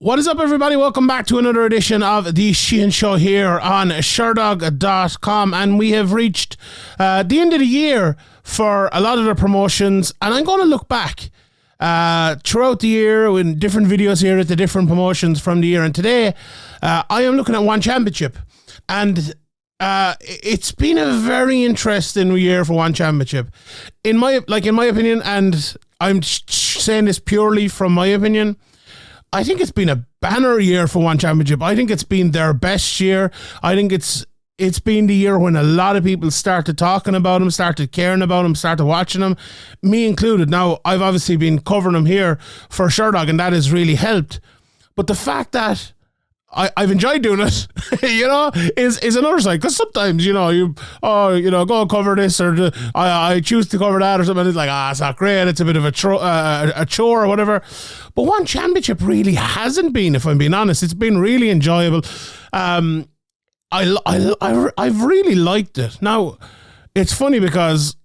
What is up, everybody? Welcome back to another edition of the Sheehan Show here on Sherdog.com, and we have reached the end of the year for a lot of the promotions, and I'm going to look back throughout the year in different videos here at the different promotions from the year, and today I am looking at One Championship, and it's been a very interesting year for One Championship. In my opinion, and I'm saying this purely from my opinion, I think it's been a banner year for One Championship. I think it's been their best year. I think it's been the year when a lot of people started talking about him, started caring about him, started watching him, me included. Now, I've obviously been covering him here for Sherdog, and that has really helped. But the fact that I've enjoyed doing it, is another side. Because sometimes, go and cover this, or I choose to cover that, or something. It's like, it's not great. It's a bit of a chore or whatever. But One Championship really hasn't been, if I'm being honest. It's been really enjoyable. I've really liked it. Now, it's funny because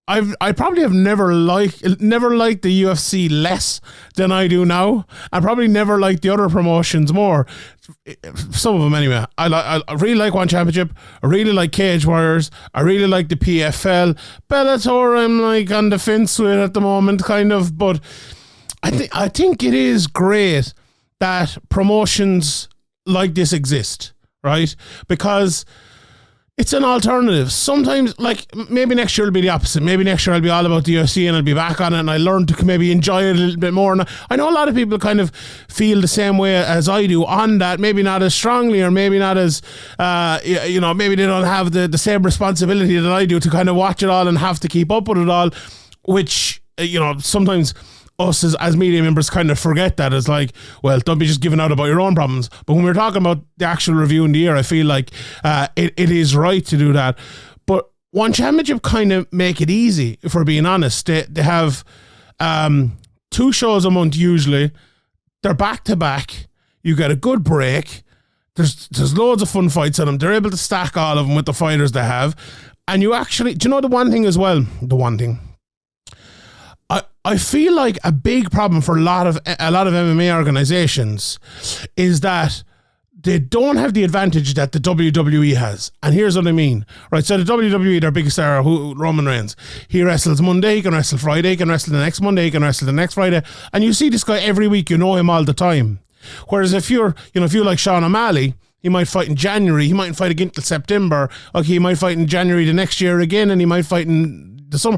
I probably have never liked the UFC less than I do now. I probably never liked the other promotions more. Some of them anyway. I really like One Championship. I really like Cage Warriors. I really like the PFL. Bellator I'm like on the fence with at the moment, kind of. But I think it is great that promotions like this exist, right? Because it's an alternative. Sometimes, like, maybe next year will be the opposite. Maybe next year I'll be all about the UFC and I'll be back on it and I learn to maybe enjoy it a little bit more. And I know a lot of people kind of feel the same way as I do on that. Maybe not as strongly, or maybe not as, maybe they don't have the same responsibility that I do to kind of watch it all and have to keep up with it all, which, sometimes us as media members kind of forget that. It's like, well, don't be just giving out about your own problems. But when we're talking about the actual review in the year, I feel like it is right to do that. But One Championship kind of make it easy, if we're being honest. They have 2 shows a month usually. They're back to back. You get a good break. There's loads of fun fights on them. They're able to stack all of them with the fighters they have. And you actually, do you know the one thing as well? The one thing. I feel like a big problem for a lot of MMA organizations is that they don't have the advantage that the WWE has. And here's what I mean. Right, so the WWE, their biggest star, Roman Reigns, he wrestles Monday, he can wrestle Friday, he can wrestle the next Monday, he can wrestle the next Friday. And you see this guy every week, you know him all the time. Whereas if you like Sean O'Malley, he might fight in January, he mightn't fight again till September. Okay, he might fight in January the next year again, and he might fight in the summer.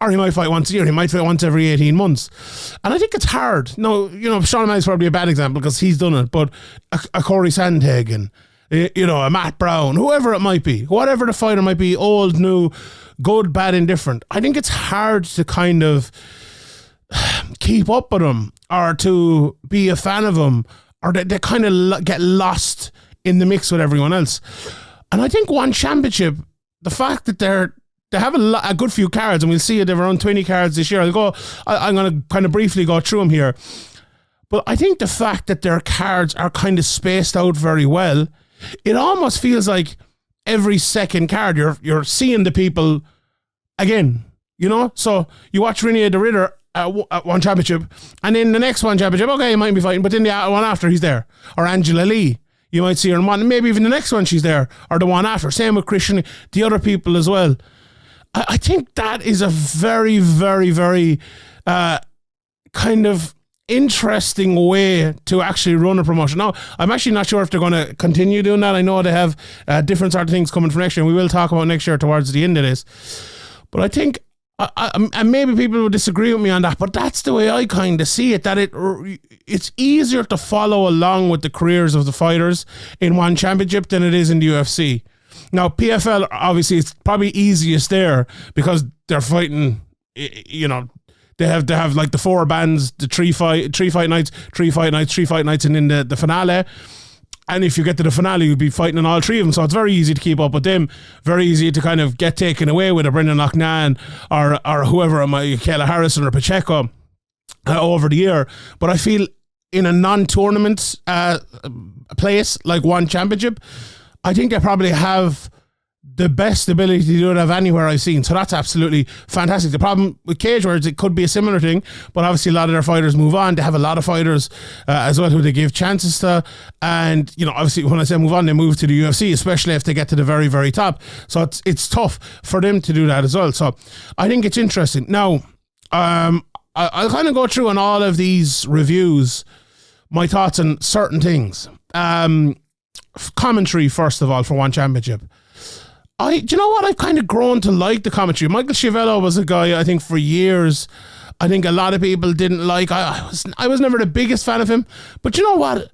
Or he might fight once a year. He might fight once every 18 months. And I think it's hard. No, Sean O'Malley's probably a bad example because he's done it. But a Corey Sandhagen, a Matt Brown, whoever it might be, whatever the fighter might be, old, new, good, bad, indifferent. I think it's hard to kind of keep up with them or to be a fan of them, or they kind of get lost in the mix with everyone else. And I think One Championship, the fact that they have a good few cards, and we'll see it. They've around 20 cards this year. I'm going to kind of briefly go through them here. But I think the fact that their cards are kind of spaced out very well, it almost feels like every second card you're seeing the people again, So you watch Rene the Ritter at One Championship, and then the next One Championship, okay, he might be fighting, but then the one after he's there. Or Angela Lee. You might see her in one, maybe even the next one she's there, or the one after. Same with Christian, the other people as well. I think that is a very, very, very kind of interesting way to actually run a promotion. Now, I'm actually not sure if they're going to continue doing that. I know they have different sort of things coming for next year, and we will talk about next year towards the end of this. But I think, and maybe people will disagree with me on that, but that's the way I kind of see it, that it's easier to follow along with the careers of the fighters in One Championship than it is in the UFC. Now, PFL, obviously, it's probably easiest there because they're fighting, they have like the 4 bands, the three fight nights, and then the finale. And if you get to the finale, you'll be fighting in all 3 of them. So it's very easy to keep up with them. Very easy to kind of get taken away with a Brendan Loughnane or whoever, Kayla Harrison or Pacheco over the year. But I feel in a non-tournament place like One Championship, I think they probably have the best ability to do it of anywhere I've seen. So that's absolutely fantastic. The problem with cage warriors, it could be a similar thing, but obviously a lot of their fighters move on. They have a lot of fighters as well who they give chances to. And, you know, obviously when I say move on, they move to the UFC, especially if they get to the very, very top. So it's tough for them to do that as well. So I think it's interesting. Now, I'll kind of go through on all of these reviews my thoughts on certain things. Commentary, first of all, for One Championship. Do you know what? I've kind of grown to like the commentary. Michael Schiavello was a guy, I think, for years, I think a lot of people didn't like. I was never the biggest fan of him. But you know what?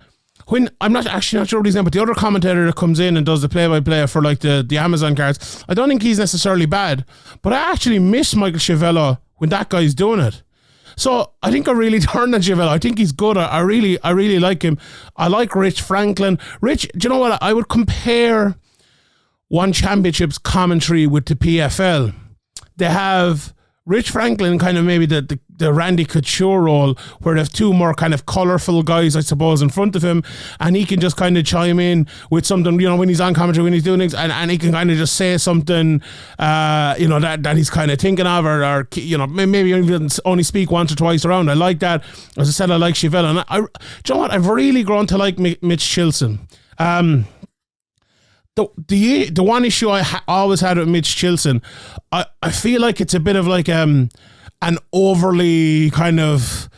When I'm not sure what his name, but the other commentator that comes in and does the play-by-play for like the Amazon cards, I don't think he's necessarily bad. But I actually miss Michael Schiavello when that guy's doing it. So I think I really turned on Schiavello. I think he's good. I really like him. I like Rich Franklin. Rich, do you know what? I would compare One Championship's commentary with the PFL. They have Rich Franklin, kind of maybe the Randy Couture role, where they have two more kind of colourful guys, I suppose, in front of him, and he can just kind of chime in with something, you know, when he's on commentary, when he's doing things, and he can kind of just say something, you know, that he's kind of thinking of, or you know, maybe even only speak once or twice around. I like that. As I said, I like Schiavello, and do you know what? I've really grown to like Mitch Chilson. The one issue I always had with Mitch Chilson, I feel like it's a bit of like an overly kind of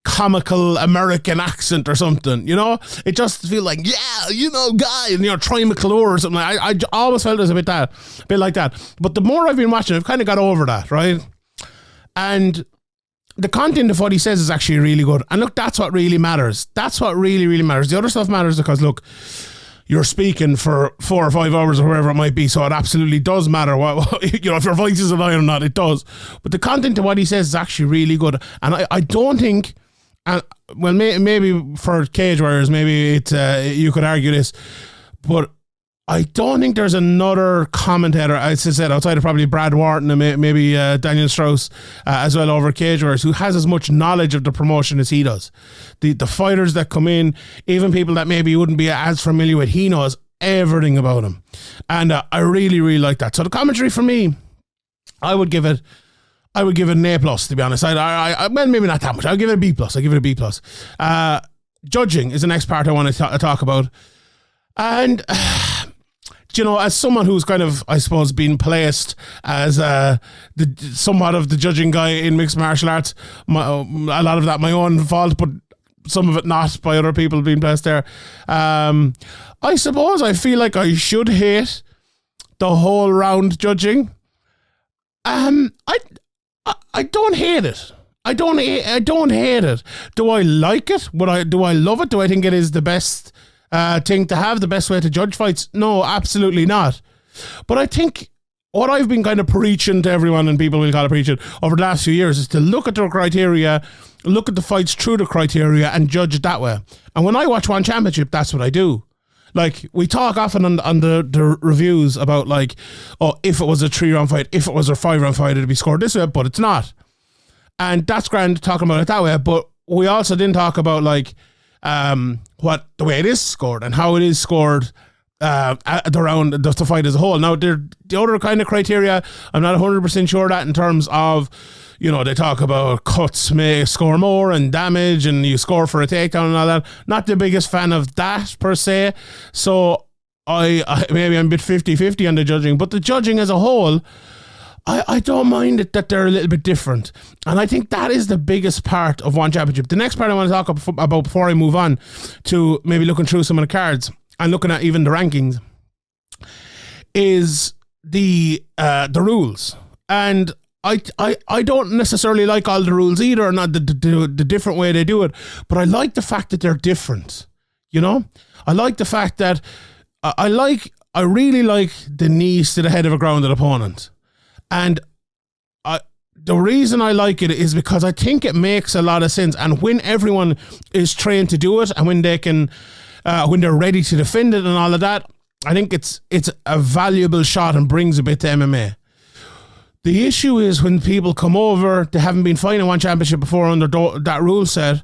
comical American accent or something, you know? It just feels like, yeah, you know, guy, and, you know, Troy McClure or something. I always felt it was a bit like that. But the more I've been watching, I've kind of got over that, right? And the content of what he says is actually really good. And look, that's what really matters. That's what really, really matters. The other stuff matters because, look, you're speaking for 4 or 5 hours or wherever it might be, so it absolutely does matter what you know, if your voice is annoying or not, it does. But the content of what he says is actually really good, and I don't think, well, maybe for cage warriors, maybe it you could argue this, but I don't think there's another commentator, as I said, outside of probably Brad Wharton and maybe Daniel Strauss as well over Cage Warriors, who has as much knowledge of the promotion as he does. The fighters that come in, even people that maybe you wouldn't be as familiar with, he knows everything about them. And I really, really like that. So the commentary for me, I would give it an A+, to be honest. Well, maybe not that much. I'll give it a B+. I'll give it a B+. Judging is the next part I want to talk about. And you know, as someone who's kind of, I suppose, been placed as somewhat of the judging guy in mixed martial arts, a lot of that my own fault, but some of it not, by other people being placed there. I suppose I feel like I should hate the whole round judging. I don't hate it. I don't hate it. Do I like it? Do I love it? Do I think it is the best thing to have, the best way to judge fights? No, absolutely not. But I think what I've been kind of preaching to everyone, and people will call it preaching, over the last few years, is to look at the criteria, look at the fights through the criteria, and judge it that way. And when I watch One Championship, that's what I do. Like, we talk often on the reviews about, like, oh, if it was a 3-round fight, if it was a 5-round fight, it'd be scored this way, but it's not. And that's grand talking about it that way, but we also didn't talk about, like, what the way it is scored and how it is scored at the round, the fight as a whole. Now, the other kind of criteria, I'm not 100% sure that, in terms of, you know, they talk about cuts may score more and damage, and you score for a takedown and all that. Not the biggest fan of that per se. So I maybe I'm a bit 50-50 on the judging, but the judging as a whole, I don't mind it that they're a little bit different. And I think that is the biggest part of One Championship. The next part I want to talk about before I move on to maybe looking through some of the cards and looking at even the rankings is the rules. And I don't necessarily like all the rules either, or not the different way they do it, but I like the fact that they're different. You know? I like the fact that I really like the knees to the head of a grounded opponent. And the reason I like it is because I think it makes a lot of sense. And when everyone is trained to do it, and when they can, when they're ready to defend it and all of that, I think it's a valuable shot and brings a bit to MMA. The issue is when people come over, they haven't been fighting One Championship before under that rule set,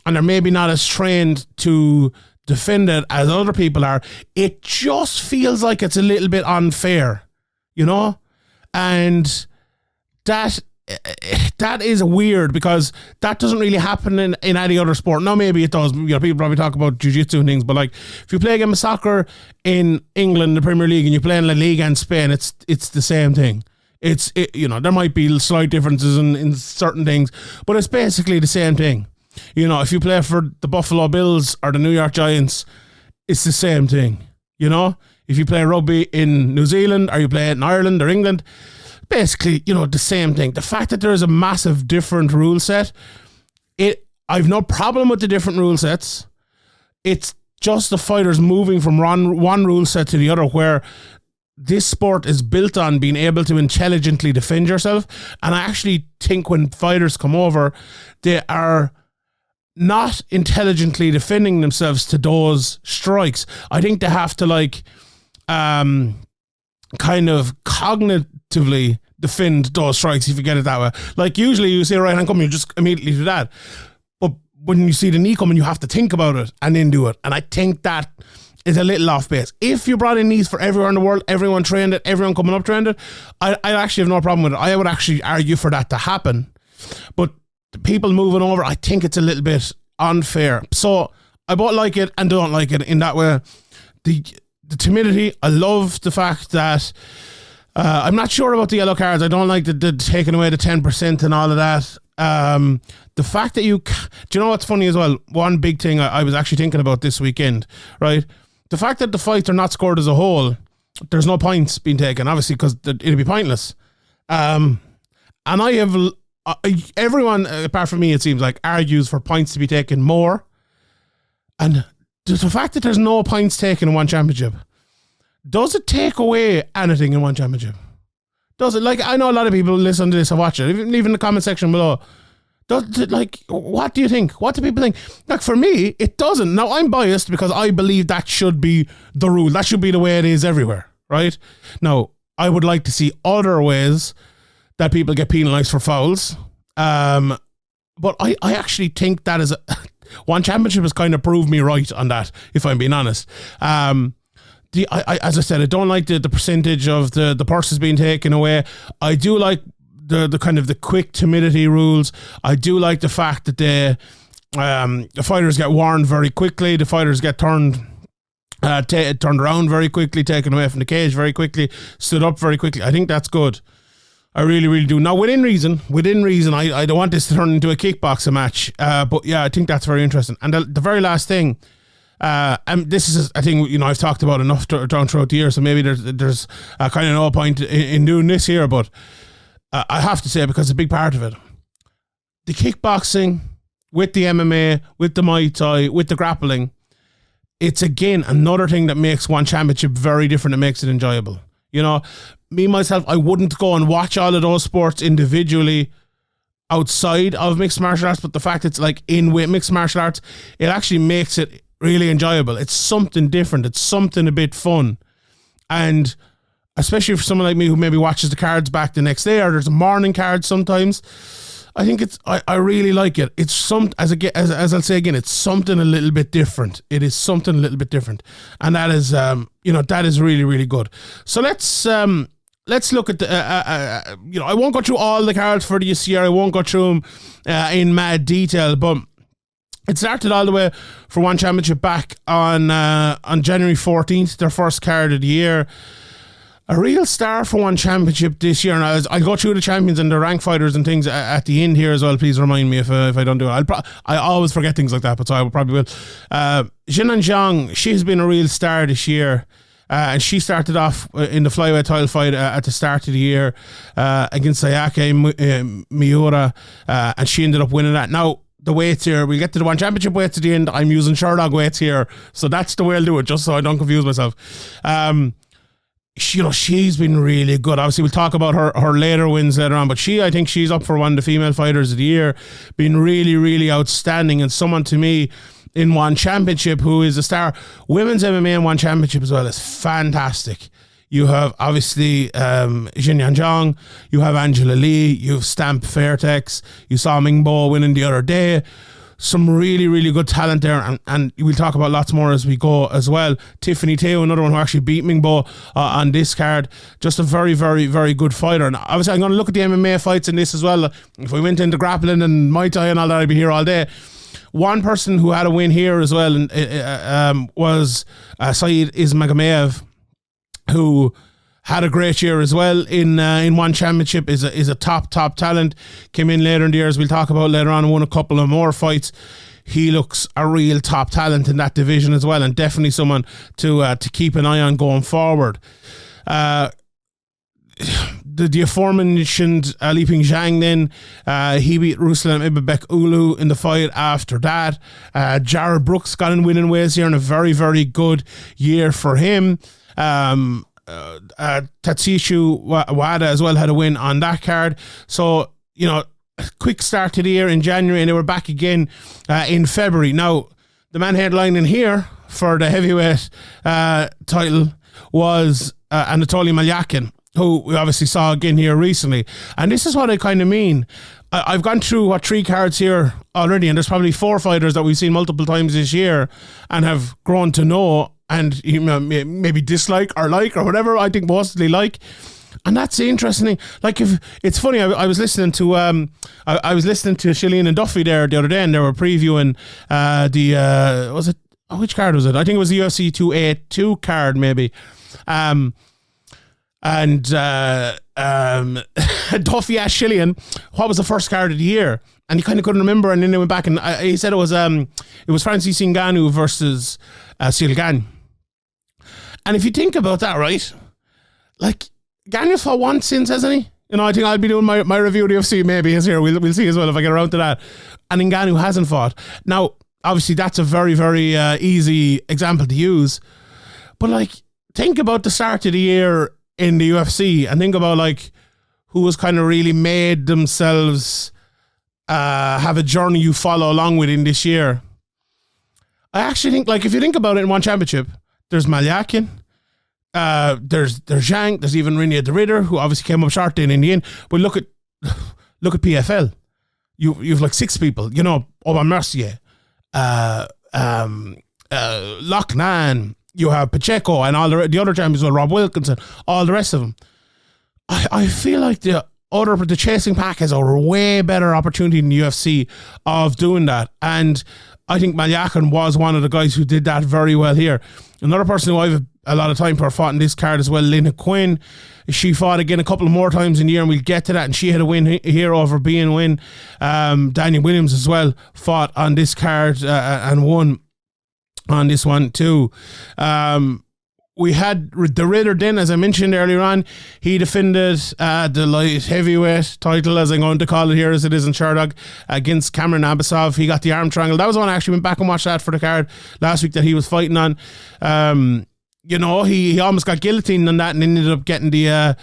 and they're maybe not as trained to defend it as other people are. It just feels like it's a little bit unfair. you know? And that is weird because that doesn't really happen in any other sport. Now maybe it does. You know, people probably talk about jiu-jitsu and things, but like if you play a game of soccer in England, the Premier League, and you play in La Liga in Spain, it's the same thing. You know, there might be slight differences in certain things, but it's basically the same thing. You know, if you play for the Buffalo Bills or the New York Giants, it's the same thing. You know, if you play rugby in New Zealand or you play it in Ireland or England, basically, you know, the same thing. The fact that there is a massive different rule set, I've no problem with the different rule sets. It's just the fighters moving from one rule set to the other, where this sport is built on being able to intelligently defend yourself. And I actually think when fighters come over, they are not intelligently defending themselves to those strikes. I think they have to kind of cognitively defend those strikes, if you get it that way. Like usually you see a right hand coming, you just immediately do that. But when you see the knee coming, you have to think about it and then do it. And I think that is a little off base. If you brought in knees for everyone in the world, everyone trained it, everyone coming up trained it, I actually have no problem with it. I would actually argue for that to happen. But the people moving over, I think it's a little bit unfair. So I both like it and don't like it in that way. The timidity, I love the fact that I'm not sure about the yellow cards. I don't like the taking away the 10% and all of that. The fact that do you know what's funny as well? One big thing I was actually thinking about this weekend, right? The fact that the fights are not scored as a whole, there's no points being taken, obviously, because it'd be pointless. And I have everyone apart from me, it seems like, argues for points to be taken more. And the fact that there's no points taken in one championship, does it take away anything in one championship? Does it? Like, I know a lot of people listen to this and watch it, even leave in the comment section below. What do you think? What do people think? Like, for me, it doesn't. Now, I'm biased because I believe that should be the rule. That should be the way it is everywhere, right? Now, I would like to see other ways that people get penalised for fouls. But I actually think that is one championship has kind of proved me right on that, if I'm being honest. As I said, I don't like the percentage of the purses being taken away. I do like the kind of the quick timidity rules. I do like the fact that the fighters get warned very quickly. The fighters get turned around very quickly, taken away from the cage very quickly, stood up very quickly. I think that's good. I really, really do. Now, within reason, I don't want this to turn into a kickboxing match. But yeah, I think that's very interesting. And the very last thing, and this is a thing, you know, I've talked about enough down throughout the year, so maybe there's kind of no point in doing this here, but I have to say, because it's a big part of it, the kickboxing with the MMA, with the Muay Thai, with the grappling, it's again another thing that makes one championship very different and makes it enjoyable. You know, me, myself, I wouldn't go and watch all of those sports individually outside of mixed martial arts, but the fact it's like in with mixed martial arts, it actually makes it really enjoyable. It's something different. It's something a bit fun. And especially for someone like me who maybe watches the cards back the next day, or there's a morning card sometimes, I think I really like it. It's as I'll say again, it's something a little bit different. It is something a little bit different. And that is, that is really, really good. So let's look at I won't go through all the cards for the UCR. I won't go through them in mad detail, but it started all the way for one championship back on January 14th, their first card of the year. A real star for one championship this year, and I'll go through the champions and the rank fighters and things at the end here as well. Please remind me if I don't do it. I always forget things like that, but so I probably will. Sheehan Zhang, she's been a real star this year. And she started off in the flyweight title fight at the start of the year against Sayake Miura, and she ended up winning that. Now, the weights here, we'll get to the one championship weights at the end. I'm using Sherdog weights here, so that's the way I'll do it, just so I don't confuse myself. She's been really good. Obviously, we'll talk about her later wins later on, but I think she's up for one of the female fighters of the year. Been really, really outstanding, and someone to me in one championship who is a star. Women's MMA in one championship as well is fantastic. You have obviously Sheehan Zhang, you have Angela Lee, you have Stamp Fairtex, you saw Ming Bo winning the other day. some really, really good talent there, and we'll talk about lots more as we go as well. Tiffany Teo, another one who actually beat Mingbo on this card. Just a very, very, very good fighter. And obviously I'm going to look at the MMA fights in this as well. If we went into grappling and Muay Thai and all that, I'd be here all day. One person who had a win here as well was Saeed Ismagomedov, who had a great year as well in one championship, is a top talent. Came in later in the year, as we'll talk about later on, and won a couple of more fights. He looks a real top talent in that division as well, and definitely someone to keep an eye on going forward. The aforementioned Li Ping Zhang then, he beat Ruslan Ibabek Ulu in the fight after that. Jared Brooks got in winning ways here, and a very, very good year for him. Tatsishu Wada as well had a win on that card. So, you know, quick start to the year in January, and they were back again in February. Now, the man headlining here for the heavyweight title was Anatoly Malyakin, who we obviously saw again here recently. And this is what I kind of mean. I've gone through 3 cards here already, and there's probably 4 fighters that we've seen multiple times this year and have grown to know and, you know, maybe dislike or like or whatever. I think mostly like. And that's the interesting thing. Like, if it's funny, I was listening to I was listening to Sheehan and Duffy there the other day, and they were previewing was it, which card was it? I think it was the UFC 282 card maybe. And Duffy asked Sheehan what was the first card of the year, and he kind of couldn't remember, and then they went back and he said it was Francis Ngannou versus Ciryl Gane. And if you think about that, right, like, Ganou's fought once since, hasn't he? You know, I think I'll be doing my review of the UFC maybe this year. We'll see as well if I get around to that. And Ngannou hasn't fought. Now, obviously, that's a very, very easy example to use. But, like, think about the start of the year in the UFC and think about, like, who has kind of really made themselves have a journey you follow along with in this year. I actually think, like, if you think about it in one championship, there's Malyakin, there's Zhang, there's even Renier de Ridder, who obviously came up short in the end. But look at PFL. You've like 6 people, you know, Aubin Mercier, Lochnan, you have Pacheco, and all the other champions, Rob Wilkinson, all the rest of them. I feel like the chasing pack has a way better opportunity in the UFC of doing that. And I think Malyakin was one of the guys who did that very well here. Another person who I've a lot of time for fought in this card as well, Lynn Quinn. She fought again a couple of more times in the year, and we'll get to that. And she had a win here over being win. Daniel Williams as well fought on this card and won on this one too. We had the Ridder then, as I mentioned earlier on. He defended the light heavyweight title, as I'm going to call it here, as it is in Sherdog, against Cameron Abasov. He got the arm triangle. That was one I actually went back and watched that for the card last week that he was fighting on. You know, he almost got guillotined on that and ended up getting the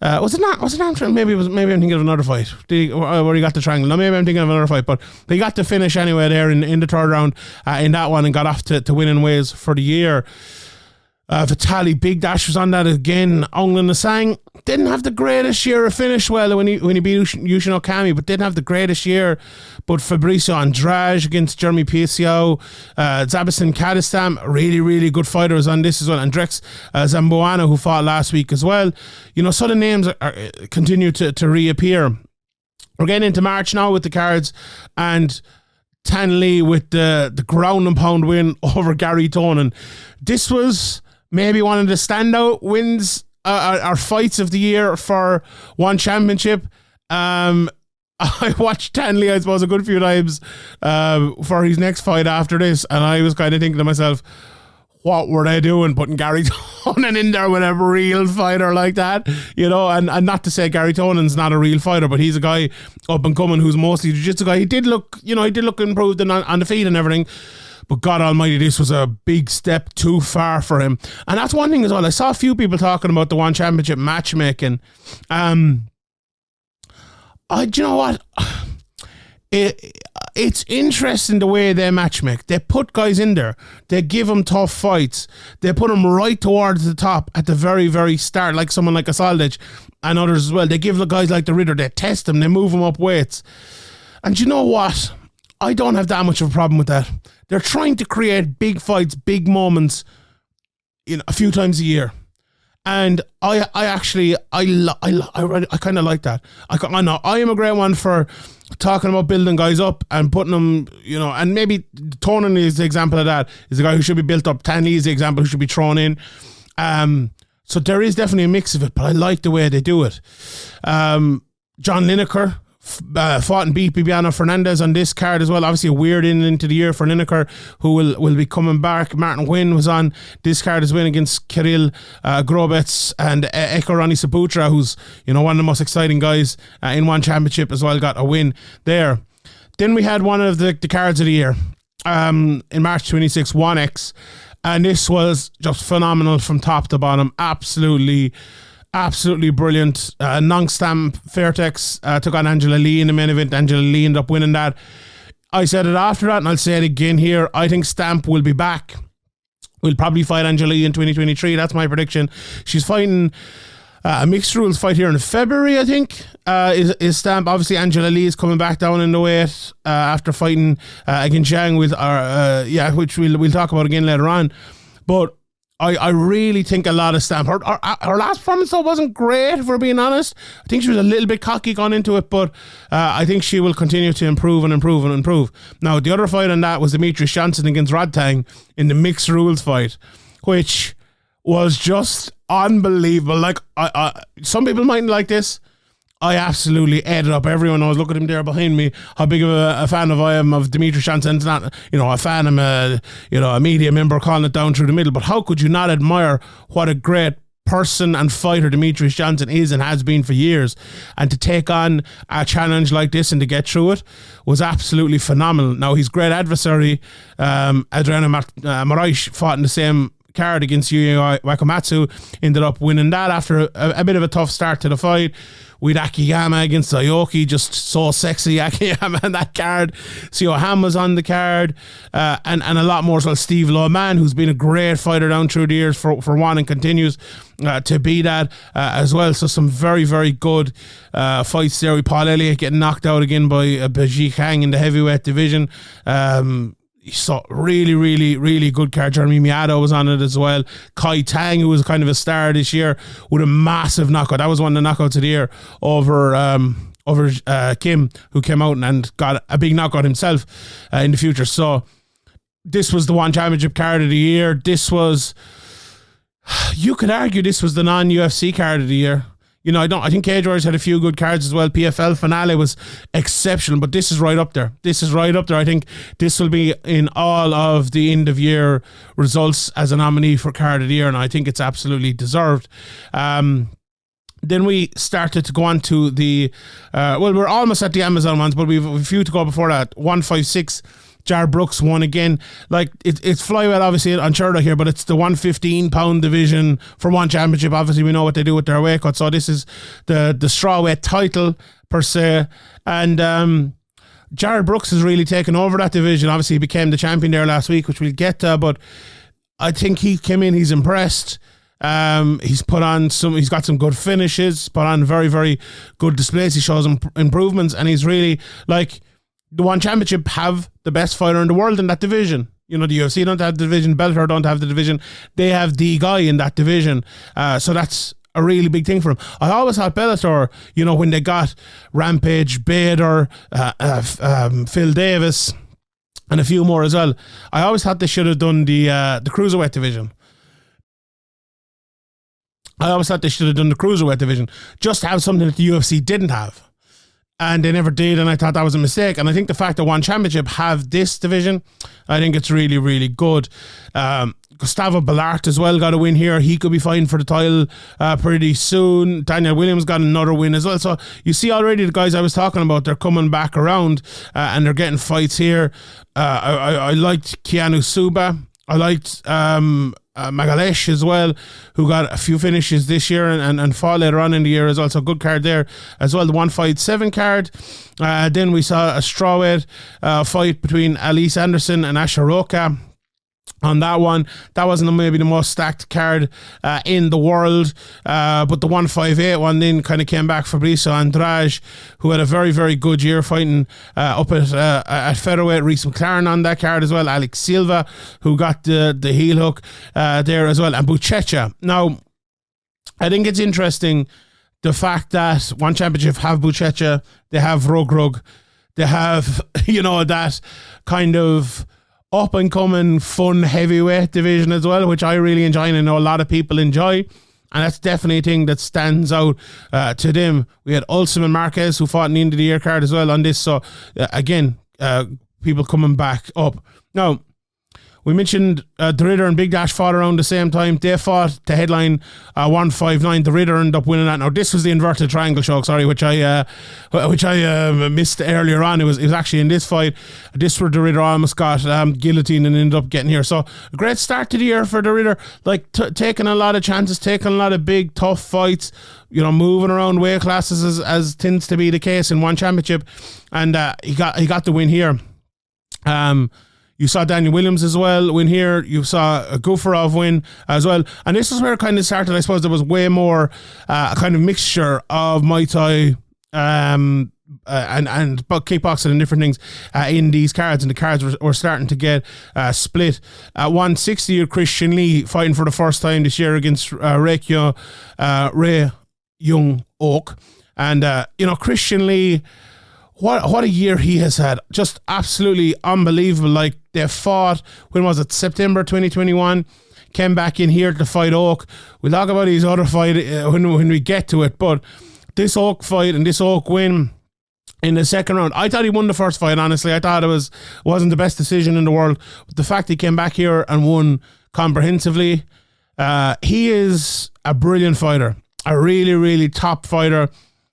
was it arm triangle? Maybe I'm thinking of another fight where he got the triangle. No, maybe I'm thinking of another fight, but they got the finish anyway there in the third round in that one, and got off to winning ways for the year. Vitaly Big Dash was on that again. Onglan Nasang didn't have the greatest year. Finished well when he beat Yushin Okami, but didn't have the greatest year. But Fabricio Andrade against Jeremy Pacio, Zabison Kadistam, really, really good fighters on this as well. And Drex Zamboana, who fought last week as well. You know, so the names continue to reappear. We're getting into March now with the cards, and Tan Lee with the ground and pound win over Gary Tonin. This was maybe one of the standout wins or fights of the year for one championship. I watched Tan Lee, I suppose, a good few times for his next fight after this, and I was kind of thinking to myself, what were they doing putting Gary Tonin in there with a real fighter like that? You know, and not to say Gary Tonin's not a real fighter, but he's a guy up and coming who's mostly a jiu-jitsu guy. He did look improved on the feet and everything. But God almighty, this was a big step too far for him. And that's one thing as well. I saw a few people talking about the one championship matchmaking. Do you know what? It's interesting the way they matchmake. They put guys in there. They give them tough fights. They put them right towards the top at the very, very start, like someone like Asaldich and others as well. They give the guys like the Ridder. They test them. They move them up weights. And you know what? I don't have that much of a problem with that. They're trying to create big fights, big moments, a few times a year. And I kind of like that. I know I am a great one for talking about building guys up and putting them, and maybe Tonin is the example of that. Is the guy who should be built up. Tanley is the example who should be thrown in. So there is definitely a mix of it, but I like the way they do it. John Lineker fought and beat Bibiano Fernandez on this card as well. Obviously a weird end into the year for Lineker, who will be coming back. Martin Nguyen was on this card as well against Kirill Grobets, and Eko Ronnie Saputra, who's one of the most exciting guys in one championship as well, got a win there. Then we had one of the cards of the year in March 26, 1X, and this was just phenomenal from top to bottom. Absolutely brilliant. Nongstam Fairtex took on Angela Lee in the main event. Angela Lee ended up winning that. I said it after that, and I'll say it again here. I think Stamp will be back. We'll probably fight Angela Lee in 2023. That's my prediction. She's fighting a mixed rules fight here in February, I think, is Stamp. Obviously, Angela Lee is coming back down in the weight after fighting against Zhang which we'll talk about again later on. But I really think a lot of Stamp. Her last performance, though, wasn't great, if we're being honest. I think she was a little bit cocky going into it, but I think she will continue to improve. Now, the other fight on that was Demetrious Johnson against Rodtang in the mixed rules fight, which was just unbelievable. Like, some people mightn't like this. I absolutely ate it up. Everyone knows, look at him there behind me, how big of a fan I am of Demetrious Johnson. It's not, a fan, I'm a media member calling it down through the middle, but how could you not admire what a great person and fighter Demetrious Johnson is and has been for years, and to take on a challenge like this and to get through it was absolutely phenomenal. Now, his great adversary, Adriano Moraes, fought in the same card against Yuya Wakamatsu, ended up winning that after a bit of a tough start to the fight. With Akiyama against Aoki, just so sexy, Akiyama on that card. Seo Ham was on the card, and a lot more as well. Steve Loman, who's been a great fighter down through the years for one and continues to be that as well. So some very, very good fights there with Paul Elliott getting knocked out again by Baji Kang in the heavyweight division. You saw really, really, really good card. Jeremy Miado was on it as well. Kai Tang, who was kind of a star this year, with a massive knockout. That was one of the knockouts of the year over Kim, who came out and got a big knockout himself in the future. So this was the one championship card of the year. You could argue this was the non-UFC card of the year. I think Cage Warriors had a few good cards as well. PFL finale was exceptional, but this is right up there. I think this will be in all of the end of year results as a nominee for card of the year, and I think it's absolutely deserved. Then we started to go on to the we're almost at the Amazon ones, but we've a few to go before that. 156. Jar Brooks won again. Like, it's flyweight obviously on Sherdog here, but it's the 115-pound division for one championship. Obviously, we know what they do with their weight cut. So this is the strawweight title per se. And Jared Brooks has really taken over that division. Obviously, he became the champion there last week, which we'll get to. But I think he came in. He's impressed. He's got some good finishes. Put on very, very good displays. He shows improvements, and he's really like. The one championship have the best fighter in the world in that division. The UFC don't have the division, Bellator don't have the division. They have the guy in that division. So that's a really big thing for him. I always thought Bellator, when they got Rampage, Bader, Phil Davis, and a few more as well, I always thought they should have done the cruiserweight division. Just to have something that the UFC didn't have. And they never did, and I thought that was a mistake. And I think the fact that one championship have this division, I think it's really, really good. Gustavo Ballart as well got a win here. He could be fighting for the title pretty soon. Daniel Williams got another win as well. So you see already the guys I was talking about, they're coming back around and they're getting fights here. I liked Keanu Suba. I liked Magalesh as well, who got a few finishes this year and fought later on in the year as well. So good card there as well. The 157 card. Then we saw a strawweight fight between Alice Anderson and Asha Roka. on that one. That wasn't maybe the most stacked card in the world, but the 158 one then kind of came back. Fabricio Andrade, who had a very, very good year fighting up at featherweight. Reese McLaren on that card as well. Alex Silva, who got the heel hook there as well, and Buchecha. Now, I think it's interesting the fact that One Championship have Buchecha, they have Rug, they have, that kind of up and coming fun heavyweight division as well, which I really enjoy and I know a lot of people enjoy, and that's definitely a thing that stands out to them. We had Ulsim and Marquez, who fought in the end of the year card as well on this, so again, people coming back up. Now, we mentioned The Ritter and Big Dash fought around the same time. They fought to headline 159. The Ritter ended up winning that. Now, this was the inverted triangle choke, which I missed earlier on. It was actually in this fight. This where The Ritter almost got guillotined and ended up getting here. So, a great start to the year for The Ritter. Like, taking a lot of chances, taking a lot of big, tough fights, moving around weight classes as tends to be the case in One Championship. And he got the win here. You saw Daniel Williams as well win here. You saw a Gufarov win as well. And this is where it kind of started. I suppose there was way more a kind of mixture of Muay Thai and kickboxing and different things in these cards. And the cards were starting to get split. At 160, Christian Lee fighting for the first time this year against Ray Young Ok. And, Christian Lee, what a year he has had. Just absolutely unbelievable. Like, they fought, when was it? September 2021. Came back in here to fight Oak. We'll talk about his other fight when we get to it. But this Oak fight and this Oak win in the second round, I thought he won the first fight, honestly. I thought it wasn't the best decision in the world. But the fact he came back here and won comprehensively, he is a brilliant fighter. A really, really top fighter.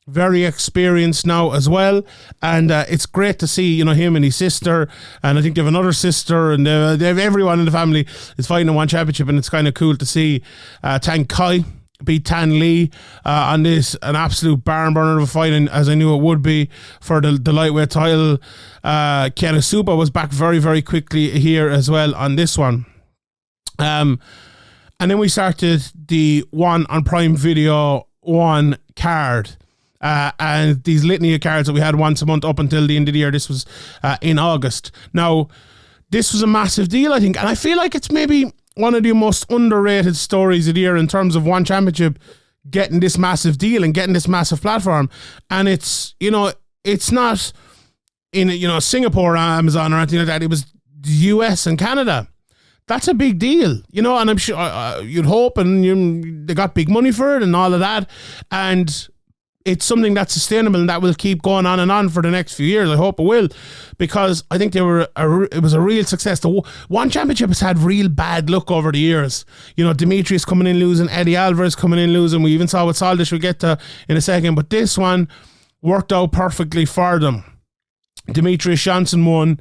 Very experienced now as well, and it's great to see him and his sister, and I think they have another sister, and they have everyone in the family is fighting in One Championship, and it's kind of cool to see Tang Kai beat Tan Lee on this, an absolute barn burner of a fight, and as I knew it would be for the lightweight title. Kiana Supa was back very, very quickly here as well on this one. And then we started the one on Prime Video 1 card. And these litany of cards that we had once a month up until the end of the year. This was in August. Now, this was a massive deal, I think, and I feel like it's maybe one of the most underrated stories of the year in terms of One Championship getting this massive deal and getting this massive platform. And it's it's not in Singapore or Amazon or anything like that. It was the US and Canada. That's a big deal, and I'm sure you'd hope, and they got big money for it and all of that, and it's something that's sustainable and that will keep going on and on for the next few years. I hope it will, because I think it was a real success. The One Championship has had real bad luck over the years. Demetrious coming in losing, Eddie Alvarez coming in losing. We even saw what Saldish we'll get to in a second, but this one worked out perfectly for them. Demetrious Johnson won.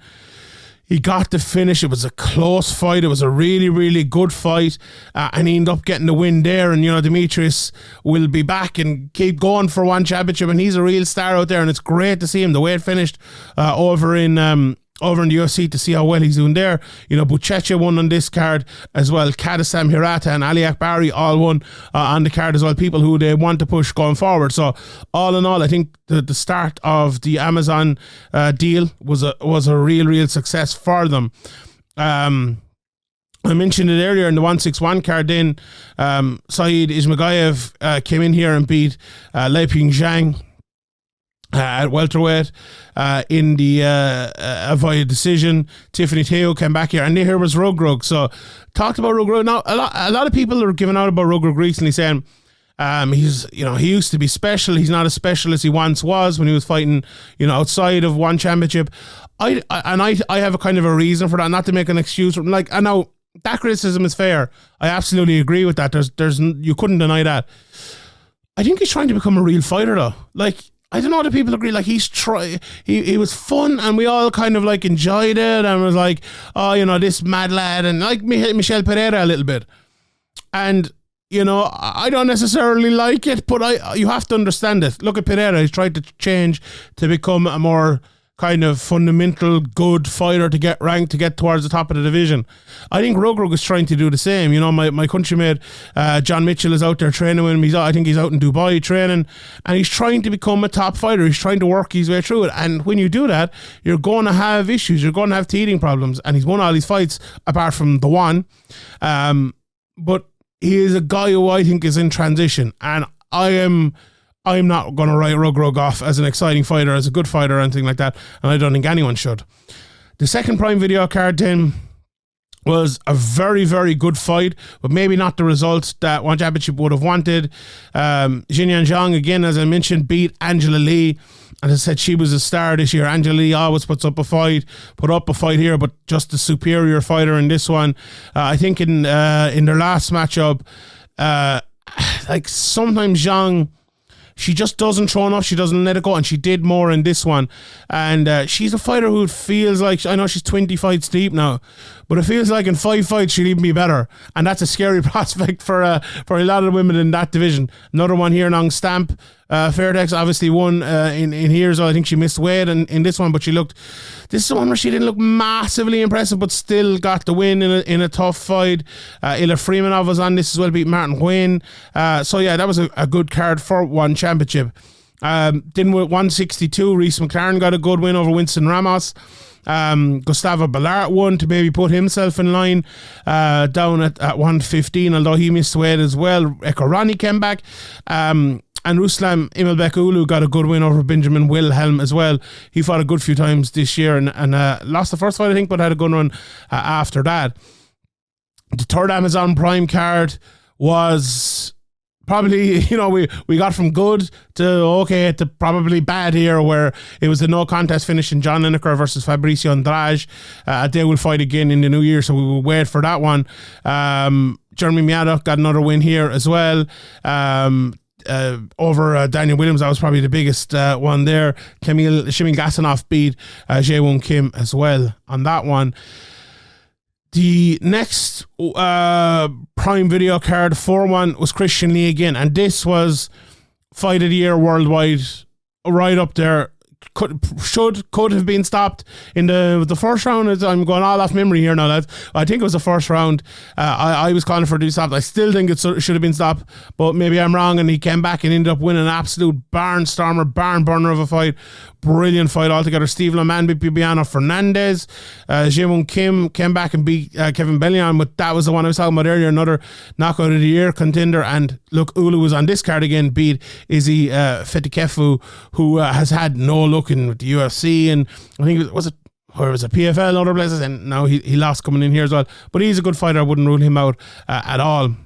He got the finish. It was a close fight. It was a really, really good fight. And he ended up getting the win there. And, Demetrious will be back and keep going for One Championship. And he's a real star out there. And it's great to see him. The way it finished over in the UFC, to see how well he's doing there. Buchecha won on this card as well. Kadesam Hirata and Ali Akbari all won on the card as well. People who they want to push going forward. So all in all, I think the start of the Amazon deal was a real success for them. I mentioned it earlier in the 161 card. Then Saeed Ismagayev came in here and beat Lei Ping Zhang at welterweight in the via decision. Tiffany Teo came back here, and here was Rug. So talked about Rug. Now a lot of people are giving out about Rug recently, saying he's he used to be special. He's not as special as he once was when he was fighting outside of One Championship. I have a kind of a reason for that, not to make an excuse for him. Like, I know that criticism is fair. I absolutely agree with that. There's you couldn't deny that. I think he's trying to become a real fighter though. Like, I don't know if people agree. Like, he was fun, and we all kind of like enjoyed it, and was like, oh, this mad lad, and like Michel Pereira a little bit. And I don't necessarily like it, but you have to understand it. Look at Pereira; he's tried to change to become a more kind of fundamental good fighter to get ranked, to get towards the top of the division. I think Rug is trying to do the same. You know, my countrymate John Mitchell is out there training with him. I think he's out in Dubai training, and he's trying to become a top fighter. He's trying to work his way through it, and when you do that, you're going to have issues. You're going to have teething problems, and he's won all these fights apart from the one. But he is a guy who I think is in transition, and I'm not going to write Rug off as an exciting fighter, as a good fighter or anything like that, and I don't think anyone should. The second Prime Video card then was a very, very good fight, but maybe not the results that One Championship would have wanted. Xinyan Zhang, again, as I mentioned, beat Angela Lee. As I said, she was a star this year. Angela Lee always put up a fight here, but just the superior fighter in this one. I think in their last matchup, like sometimes Zhang, she just doesn't throw enough. She doesn't let it go, and she did more in this one. And she's a fighter who feels like, I know she's 20 fights deep now, but it feels like in 5 fights she'll even be better, and that's a scary prospect for a lot of the women in that division. Another one here, Nong Stamp. Fairtex obviously won in here, so I think she missed weight in this one, but this is the one where she didn't look massively impressive, but still got the win in a tough fight. Ila Freemanov was on this as well, beat Martin Nguyen. So yeah, that was a good card for One Championship. Then with 162, Reese McLaren got a good win over Winston Ramos. Gustavo Ballart won to maybe put himself in line down at 115, although he missed weight as well. Eko Ronnie came back. And Ruslan Imilbek-Ulu got a good win over Benjamin Wilhelm as well. He fought a good few times this year and lost the first fight, I think, but had a good run after that. The third Amazon Prime card was probably, you know, we got from good to okay to probably bad here, where it was a no contest finish in John Lineker versus Fabricio Andrade. They will fight again in the new year, so we will wait for that one. Jeremy Miadok got another win here as well. Over Daniel Williams. That was probably the biggest one there. Shimil Gasanov beat Jaewon Kim as well on that one. The next Prime Video card, 4-1, was Christian Lee again, and this was fight of the year worldwide, right up there. Could have been stopped in the first round. I'm going all off memory here now, lads. I think it was the first round. I was calling for it to be stopped. I still think it should have been stopped, but maybe I'm wrong, and he came back and ended up winning an absolute barn burner of a fight. Brilliant fight altogether. Steve Laman beat Bibiano Fernandez. Jaewon Kim came back and beat Kevin Bellion, but that was the one I was talking about earlier, another knockout of the year contender. And look, Ulu was on this card again, beat Izzy Fetikefu, who has had no luck in with the UFC, and I think it was a PFL and other places, and now he lost coming in here as well. But he's a good fighter. I wouldn't rule him out at all.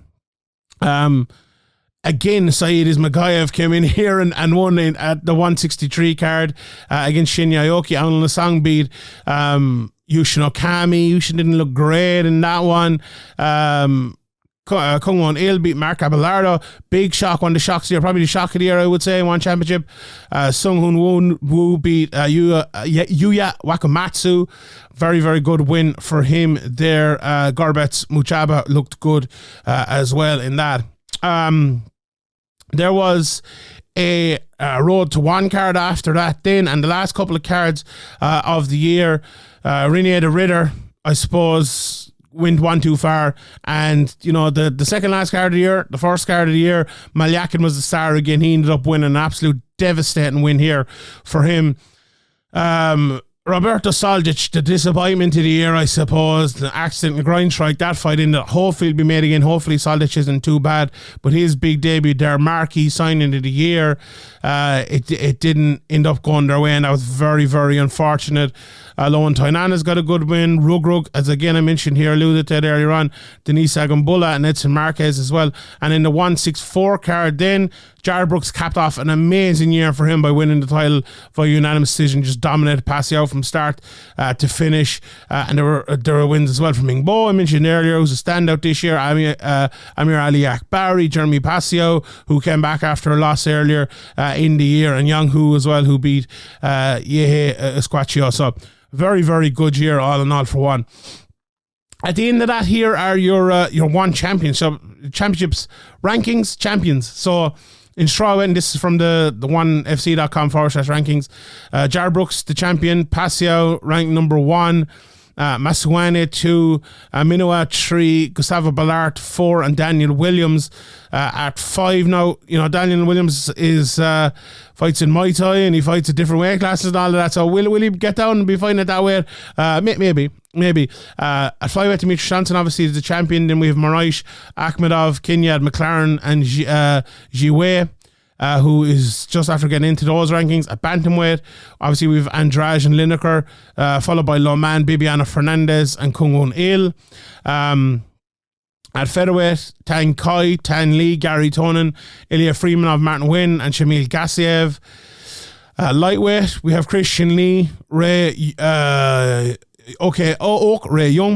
Again, Saeed Ismagayev came in here and won at the 163 card against Shinya Aoki. Alan Lasang beat Yushin Okami. Yushin didn't look great in that one. Kung Won Il beat Mark Abelardo. Big shock, one of the shocks here, probably the shock of the year, I would say, One Championship. Sung Hoon Woo beat Yuya Wakamatsu. Very, very good win for him there. Gorbets Muchaba looked good as well in that. There was a Road to One card after that then, and the last couple of cards of the year, Rene de Ritter, I suppose, went one too far, and you know, the second last card of the year, the first card of the year, Malyakin was the star again. He ended up winning an absolute devastating win here for him. Roberto Soldic, the disappointment of the year, I suppose. The accident and grind strike, that fight in that hopefully will be made again. Hopefully Soldic isn't too bad, but his big debut there, marquee signing of the year, it didn't end up going their way, and that was very, very unfortunate. Lohan Tainana's got a good win. Rugrug, as again I mentioned here, alluded to it earlier on, Denise Agambula and Edson Marquez as well. And in the 164 card then, Jar Brooks capped off an amazing year for him by winning the title via unanimous decision, just dominated Pacio from start to finish. And there were wins as well from Ming Bo, I mentioned earlier, who's a standout this year. Amir Ali Akbari, Jeremy Pacio, who came back after a loss earlier in the year, and Yang Hu as well, who beat Yehe Esquaccio. So very, very good year all in all for one. At the end of that, here are your One Championships rankings champions. So In strawweight, and this is from the onefc.com/rankings. Jar Brooks, the champion. Pacio, ranked number 1. Masuane 2, Minoa 3, Gustavo Ballart 4, and Daniel Williams at 5. Now, Daniel Williams is fights in Muay Thai, and he fights at different weight classes and all of that. So will he get down and be fighting at that weight? Maybe. At flyweight, Demetrious Johnson obviously is the champion. Then we have Moraes, Akhmedov, Kinyad, McLaren, and Jiwei. Who is just after getting into those rankings. At bantamweight, obviously we have Andrade and Lineker, followed by Loman, Bibiana Fernandez, and Kung-Won Il. At featherweight, Tang Kai, Tan Lee, Gary Tonin, Ilya Freemanov, Martin Wynn, and Shamil Gassiev. Lightweight, we have Christian Lee, Ray Young.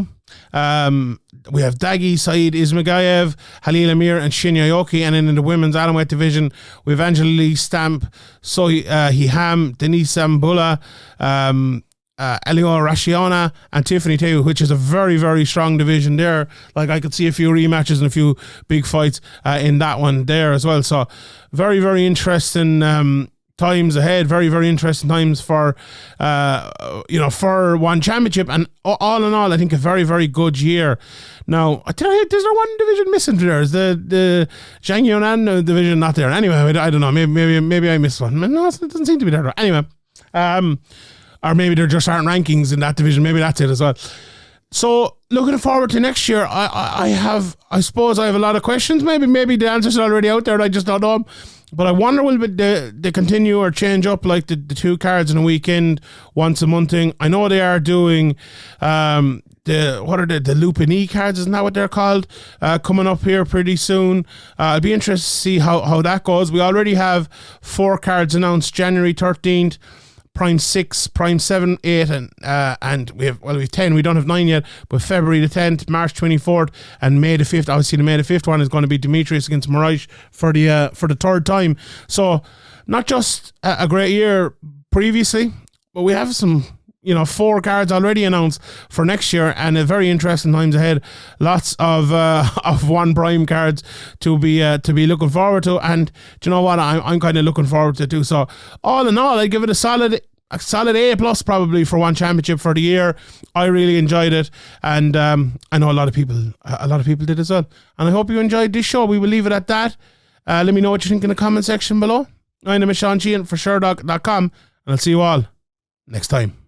We have Dagi, Saeed Ismagayev, Halil Amir, and Shin Aoki. And then in the women's atomweight division, we have Angela Lee Stamp, Hiham, Denise Ambula, Elio Rashiana, and Tiffany Teu, which is a very, very strong division there. Like, I could see a few rematches and a few big fights in that one there as well. So very, very interesting times ahead. Very, very interesting times for for one championship, and all in all, I think a very, very good year. Now, I tell you, is there one division missing there? Is the Zhang Yunan division not there? Anyway, I don't know. Maybe I missed one. No, it doesn't seem to be there. Anyway, or maybe there just aren't rankings in that division. Maybe that's it as well. So looking forward to next year, I suppose I have a lot of questions. Maybe the answers are already out there. I just don't know them. But I wonder, will they continue or change up like the 2 cards in a weekend, once a month thing? I know they are doing the Lupin cards, isn't that what they're called? Coming up here pretty soon. I'll be interested to see how that goes. We already have 4 cards announced: January 13th, Prime 6, Prime 7, 8, and we have 10. We don't have 9 yet, but February the 10th, March 24th, and May the 5th. Obviously, the May the 5th one is going to be Demetrious against Moraes for the 3rd time. So, not just a great year previously, but we have some 4 cards already announced for next year, and a very interesting times ahead. Lots of 1 prime cards to be looking forward to, and do you know what? I'm kind of looking forward to it too. So all in all, I'd give it a solid A+ probably for one championship for the year. I really enjoyed it, and I know a lot of people did as well. And I hope you enjoyed this show. We will leave it at that. Let me know what you think in the comment section below. My name is Sheehan for Sherdog.com, and I'll see you all next time.